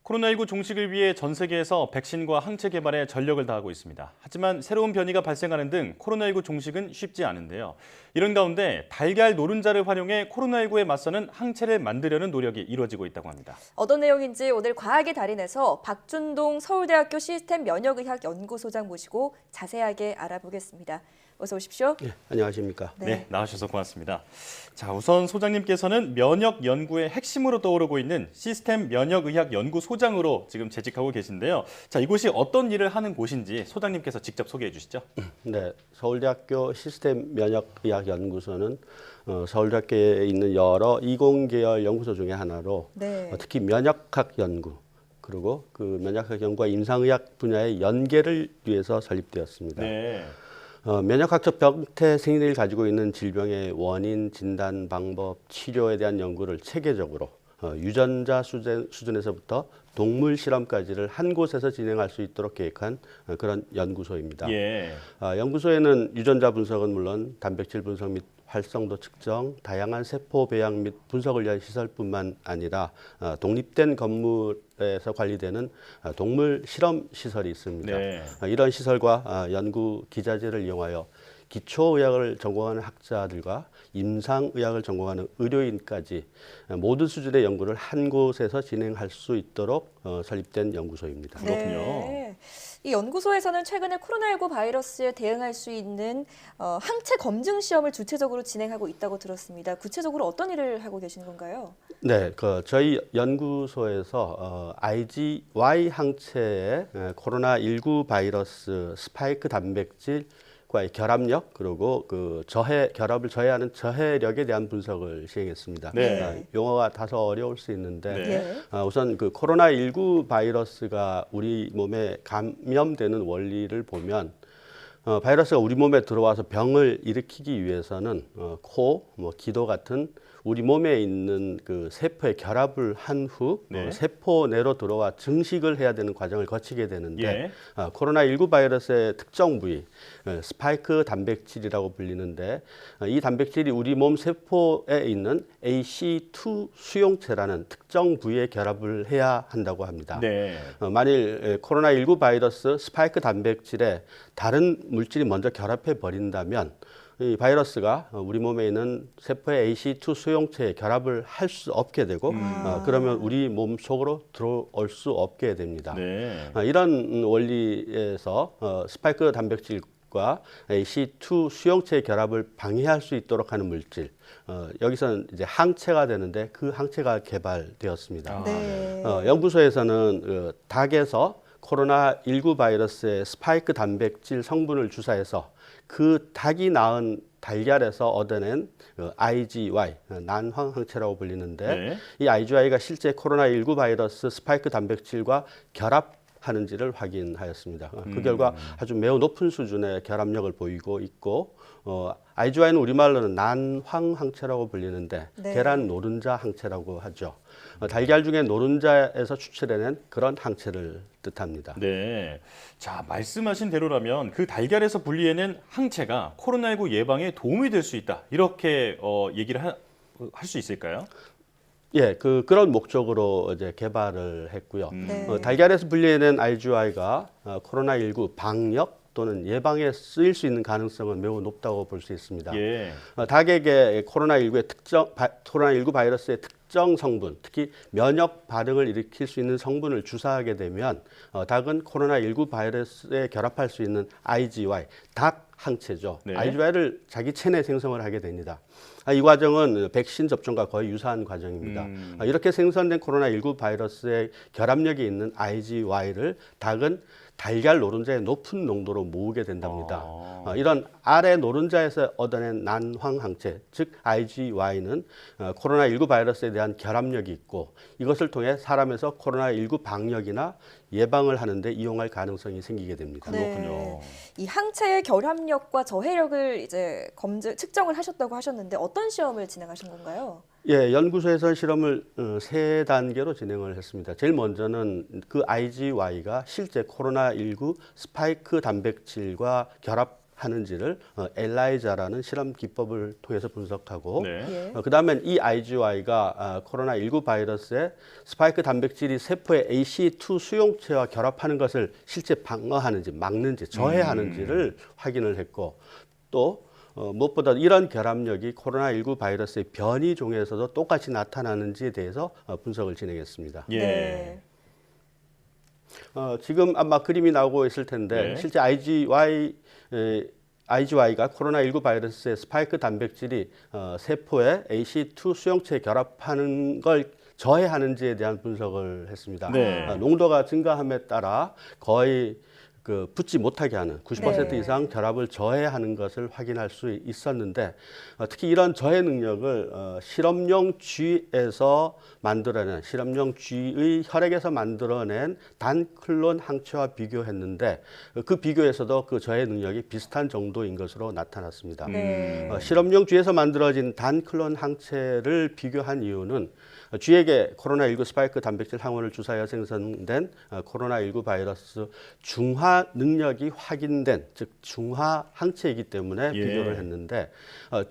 코로나19 종식을 위해 전 세계에서 백신과 항체 개발에 전력을 다하고 있습니다. 하지만 새로운 변이가 발생하는 등 코로나19 종식은 쉽지 않은데요. 이런 가운데 달걀 노른자를 활용해 코로나19에 맞서는 항체를 만들려는 노력이 이루어지고 있다고 합니다. 어떤 내용인지 오늘 과학의 달인에서 박준동 서울대학교 시스템 면역의학 연구소장 모시고 자세하게 알아보겠습니다. 어서 오십시오. 네, 안녕하십니까. 네, 나와주셔서 고맙습니다. 자, 우선 소장님께서는 면역 연구의 핵심으로 떠오르고 있는 시스템 면역의학 연구소장으로 지금 재직하고 계신데요. 자, 이곳이 어떤 일을 하는 곳인지 소장님께서 직접 소개해 주시죠. 네, 서울대학교 시스템 면역의학 연구소는 서울대학교에 있는 여러 이공계열 연구소 중에 하나로 특히 면역학 연구 그리고 그 면역학 연구와 임상의학 분야의 연계를 위해서 설립되었습니다. 네. 면역학적 병태 생리를 가지고 있는 질병의 원인, 진단, 방법, 치료에 대한 연구를 체계적으로 유전자 수준에서부터 동물 실험까지를 한 곳에서 진행할 수 있도록 계획한 그런 연구소입니다. 예. 연구소에는 유전자 분석은 물론 단백질 분석 및 활성도 측정, 다양한 세포 배양 및 분석을 위한 시설뿐만 아니라 독립된 건물에서 관리되는 동물 실험 시설이 있습니다. 네. 이런 시설과 연구 기자재를 이용하여 기초의학을 전공하는 학자들과 임상의학을 전공하는 의료인까지 모든 수준의 연구를 한 곳에서 진행할 수 있도록 설립된 연구소입니다. 그렇군요. 네. 이 연구소에서는 최근에 코로나19 바이러스에 대응할 수 있는 항체 검증 시험을 주체적으로 진행하고 있다고 들었습니다. 구체적으로 어떤 일을 하고 계신 건가요? 네, 저희 연구소에서 IgY 항체의 코로나19 바이러스 스파이크 단백질과의 결합력 그리고 그 결합을 저해하는 저해력에 대한 분석을 시행했습니다. 네. 용어가 다소 어려울 수 있는데 네. 우선 그 코로나19 바이러스가 우리 몸에 감염되는 원리를 보면 바이러스가 우리 몸에 들어와서 병을 일으키기 위해서는 코, 기도 같은 우리 몸에 있는 그 세포의 결합을 한 후 세포 내로 들어와 증식을 해야 되는 과정을 거치게 되는데 코로나19 바이러스의 특정 부위, 스파이크 단백질이라고 불리는데 이 단백질이 우리 몸 세포에 있는 AC2 수용체라는 특정 부위에 결합을 해야 한다고 합니다. 네. 만일 코로나19 바이러스 스파이크 단백질에 다른 물질이 먼저 결합해 버린다면 이 바이러스가 우리 몸에 있는 세포의 AC2 수용체에 결합을 할 수 없게 되고 그러면 우리 몸 속으로 들어올 수 없게 됩니다. 네. 이런 원리에서 스파이크 단백질과 AC2 수용체의 결합을 방해할 수 있도록 하는 물질, 여기서는 이제 항체가 되는데 그 항체가 개발되었습니다. 네. 연구소에서는 닭에서 코로나19 바이러스의 스파이크 단백질 성분을 주사해서 그 닭이 낳은 달걀에서 얻어낸 IgY, 난황 항체라고 불리는데 이 IgY가 실제 코로나19 바이러스 스파이크 단백질과 결합하는지를 확인하였습니다. 그 결과 아주 매우 높은 수준의 결합력을 보이고 있고 IgY는 우리말로는 난황 항체라고 불리는데 계란 노른자 항체라고 하죠. 달걀 중에 노른자에서 추출해낸 그런 항체를 뜻합니다. 네. 자, 말씀하신 대로라면 그 달걀에서 분리해낸 항체가 코로나19 예방에 도움이 될 수 있다. 이렇게 얘기를 할 수 있을까요? 예, 그런 목적으로 이제 개발을 했고요. 달걀에서 분리해낸 IgY가 코로나19 방역 또는 예방에 쓰일 수 있는 가능성은 매우 높다고 볼 수 있습니다. 예. 닭에게 코로나19 바이러스의 특정 성분, 특히 면역 반응을 일으킬 수 있는 성분을 주사하게 되면 닭은 코로나19 바이러스에 결합할 수 있는 IgY, 닭 항체죠. IgY를 자기 체내 생성을 하게 됩니다. 이 과정은 백신 접종과 거의 유사한 과정입니다. 이렇게 생성된 코로나19 바이러스의 결합력이 있는 IgY를 닭은 달걀 노른자의 높은 농도로 모으게 된답니다. 이런 아래 노른자에서 얻어낸 난황 항체, 즉 IgY는 코로나19 바이러스에 대한 결합력이 있고 이것을 통해 사람에서 코로나19 방역이나 예방을 하는데 이용할 가능성이 생기게 됩니다. 그렇군요. 이 항체의 결합력과 저해력을 이제 측정을 하셨다고 하셨는데 어떤 시험을 진행하신 건가요? 예, 연구소에서 실험을 3단계로 진행을 했습니다. 제일 먼저는 그 IgY가 실제 코로나19 스파이크 단백질과 결합 하는지를 엘라이자라는 실험 기법을 통해서 분석하고 네. 예. 그다음엔 이 IgY가 코로나19 바이러스의 스파이크 단백질이 세포의 ACE2 수용체와 결합하는 것을 실제 방어하는지 막는지 저해하는지를 확인을 했고 또 무엇보다 이런 결합력이 코로나19 바이러스의 변이종에서도 똑같이 나타나는지에 대해서 분석을 진행했습니다. 예. 네. 지금 아마 그림이 나오고 있을 텐데 네. 실제 IgY가 코로나19 바이러스의 스파이크 단백질이 세포의 ACE2 수용체에 결합하는 걸 저해하는지에 대한 분석을 했습니다. 네. 농도가 증가함에 따라 거의 붙지 못하게 하는 90% 네. 이상 결합을 저해하는 것을 확인할 수 있었는데 특히 이런 저해 능력을 실험용 쥐에서 만들어낸 실험용 쥐의 혈액에서 만들어낸 단클론 항체와 비교했는데 그 비교에서도 그 저해 능력이 비슷한 정도인 것으로 나타났습니다. 네. 실험용 쥐에서 만들어진 단클론 항체를 비교한 이유는 쥐에게 코로나19 스파이크 단백질 항원을 주사하여 생성된 코로나19 바이러스 중화 능력이 확인된 즉 중화 항체이기 때문에 예. 비교를 했는데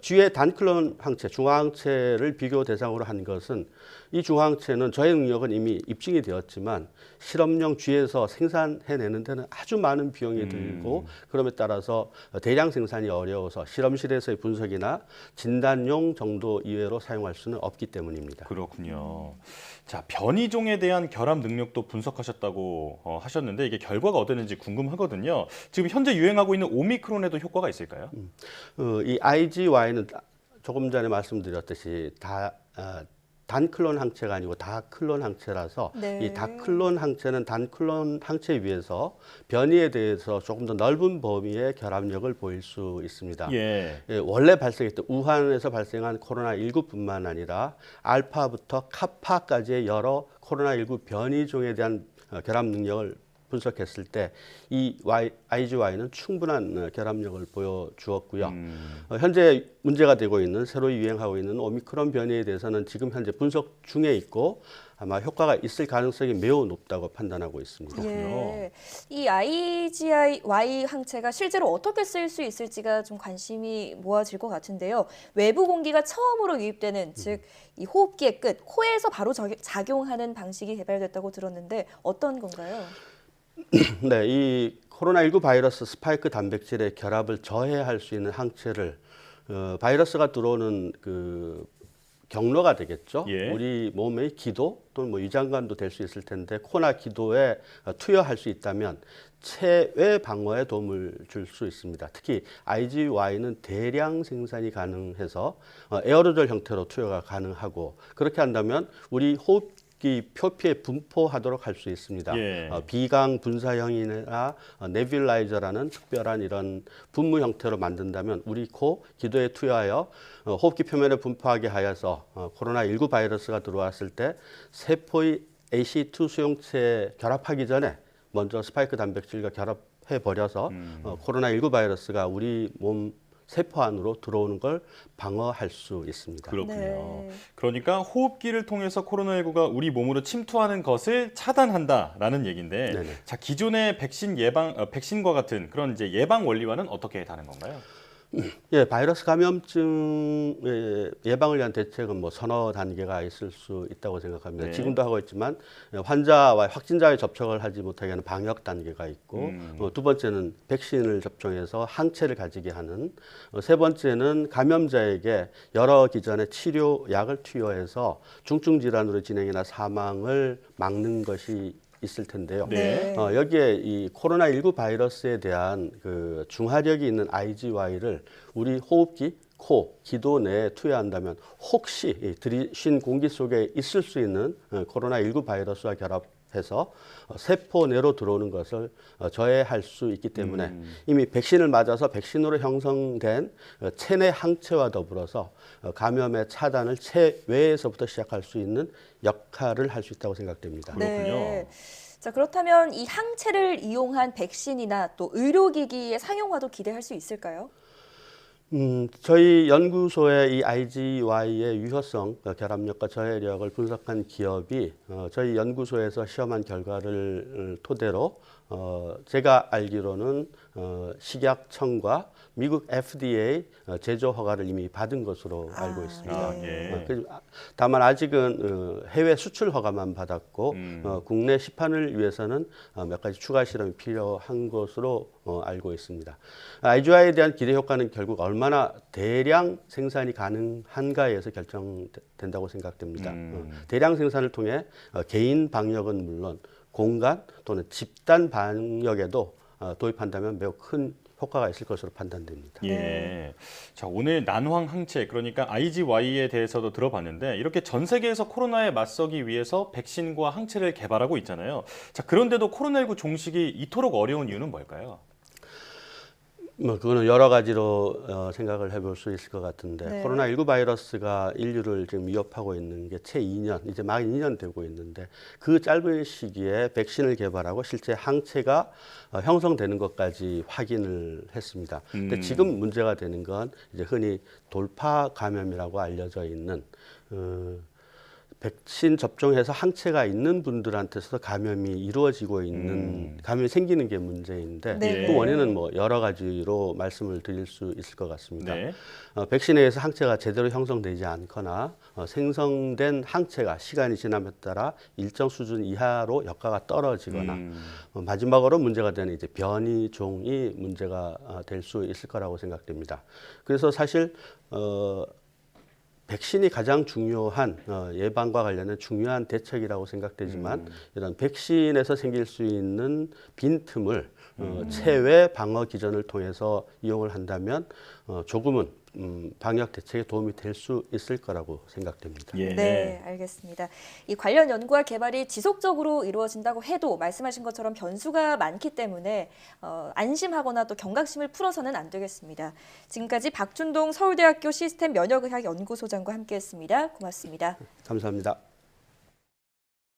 쥐의 단클론 항체 중화 항체를 비교 대상으로 한 것은 이 중화 항체는 저해 능력은 이미 입증이 되었지만 실험용 쥐에서 생산해내는 데는 아주 많은 비용이 들고 그럼에 따라서 대량 생산이 어려워서 실험실에서의 분석이나 진단용 정도 이외로 사용할 수는 없기 때문입니다. 그렇군요. 자, 변이종에 대한 결합 능력도 분석하셨다고 하셨는데 이게 결과가 어땠는지 궁금하거든요. 지금 현재 유행하고 있는 오미크론에도 효과가 있을까요? 이 IgY는 조금 전에 말씀드렸듯이 단클론 항체가 아니고 다클론 항체라서 네. 이 다클론 항체는 단클론 항체에 비해서 변이에 대해서 조금 더 넓은 범위의 결합력을 보일 수 있습니다. 예. 원래 발생했던 우한에서 발생한 코로나19뿐만 아니라 알파부터 카파까지의 여러 코로나19 변이종에 대한 결합 능력을 분석했을 때 이 IgY는 충분한 결합력을 보여주었고요. 현재 문제가 되고 있는 새로 유행하고 있는 오미크론 변이에 대해서는 지금 현재 분석 중에 있고 아마 효과가 있을 가능성이 매우 높다고 판단하고 있습니다. 예. 이 IgY 항체가 실제로 어떻게 쓰일 수 있을지가 좀 관심이 모아질 것 같은데요. 외부 공기가 처음으로 유입되는 즉 이 호흡기의 끝, 코에서 바로 작용하는 방식이 개발됐다고 들었는데 어떤 건가요? 네, 이 코로나19 바이러스 스파이크 단백질의 결합을 저해할 수 있는 항체를 바이러스가 들어오는 경로가 되겠죠. 예. 우리 몸의 기도 또는 위장관도 될 수 있을 텐데 코나 기도에 투여할 수 있다면 체외 방어에 도움을 줄 수 있습니다. 특히 IgY는 대량 생산이 가능해서 에어로졸 형태로 투여가 가능하고 그렇게 한다면 우리 호흡기 표피에 분포하도록 할 수 있습니다. 예. 비강 분사형이나 네뷸라이저라는 특별한 이런 분무 형태로 만든다면 우리 코 기도에 투여하여 호흡기 표면에 분포하게 하여서 코로나19 바이러스가 들어왔을 때 세포의 ACE2 수용체에 결합하기 전에 먼저 스파이크 단백질과 결합해 버려서 코로나19 바이러스가 우리 몸 세포 안으로 들어오는 걸 방어할 수 있습니다. 그렇군요. 네. 그러니까 호흡기를 통해서 코로나19가 우리 몸으로 침투하는 것을 차단한다라는 얘기인데, 네네. 자, 기존의 백신과 같은 그런 이제 예방 원리와는 어떻게 다른 건가요? 예, 바이러스 감염증 예방을 위한 대책은 뭐 서너 단계가 있을 수 있다고 생각합니다. 네. 지금도 하고 있지만 환자와 확진자의 접촉을 하지 못하게 하는 방역 단계가 있고 두 번째는 백신을 접종해서 항체를 가지게 하는 세 번째는 감염자에게 여러 기전의 치료약을 투여해서 중증 질환으로 진행이나 사망을 막는 것이 있을 텐데요. 네. 여기에 이 코로나19 바이러스에 대한 중화력이 있는 IgY를 우리 호흡기, 코, 기도 내에 투여한다면 혹시 이 들이쉰 공기 속에 있을 수 있는 코로나19 바이러스와 결합해서 세포 내로 들어오는 것을 저해할 수 있기 때문에 이미 백신을 맞아서 백신으로 형성된 체내 항체와 더불어서 감염의 차단을 체외에서부터 시작할 수 있는 역할을 할 수 있다고 생각됩니다. 그렇군요. 자, 그렇다면 이 항체를 이용한 백신이나 또 의료기기의 상용화도 기대할 수 있을까요? 저희 연구소의 이 IgY의 유효성, 결합력과 저해력을 분석한 기업이 저희 연구소에서 시험한 결과를 토대로 제가 알기로는 식약청과 미국 FDA 제조 허가를 이미 받은 것으로 알고 있습니다. 네. 다만 아직은 해외 수출 허가만 받았고 국내 시판을 위해서는 몇 가지 추가 실험이 필요한 것으로 알고 있습니다. IGI에 대한 기대 효과는 결국 얼마나 대량 생산이 가능한가에서 결정된다고 생각됩니다. 대량 생산을 통해 개인 방역은 물론 공간 또는 집단 방역에도 도입한다면 매우 큰 효과가 있을 것으로 판단됩니다. 예. 자, 오늘 난황 항체 그러니까 IgY에 대해서도 들어봤는데 이렇게 전 세계에서 코로나에 맞서기 위해서 백신과 항체를 개발하고 있잖아요. 자, 그런데도 코로나19 종식이 이토록 어려운 이유는 뭘까요? 그거는 여러 가지로 생각을 해볼 수 있을 것 같은데 네. 코로나19 바이러스가 인류를 지금 위협하고 있는 게 채 2년, 이제 막 2년 되고 있는데 그 짧은 시기에 백신을 개발하고 실제 항체가 형성되는 것까지 확인을 했습니다. 근데 지금 문제가 되는 건 이제 흔히 돌파 감염이라고 알려져 있는 백신 접종해서 항체가 있는 분들한테서 감염이 이루어지고 있는 감염이 생기는 게 문제인데 네. 그 원인은 뭐 여러 가지로 말씀을 드릴 수 있을 것 같습니다. 네. 백신에 의해서 항체가 제대로 형성되지 않거나 생성된 항체가 시간이 지남에 따라 일정 수준 이하로 효과가 떨어지거나 마지막으로 문제가 되는 이제 변이종이 문제가 될 수 있을 거라고 생각됩니다. 그래서 사실 백신이 가장 중요한 예방과 관련된 중요한 대책이라고 생각되지만 이런 백신에서 생길 수 있는 빈틈을 체외 방어 기전을 통해서 이용을 한다면 조금은 방역 대책에 도움이 될 수 있을 거라고 생각됩니다. 예. 네, 알겠습니다. 이 관련 연구와 개발이 지속적으로 이루어진다고 해도 말씀하신 것처럼 변수가 많기 때문에 안심하거나 또 경각심을 풀어서는 안 되겠습니다. 지금까지 박준동 서울대학교 시스템 면역의학 연구소장과 함께했습니다. 고맙습니다. 감사합니다.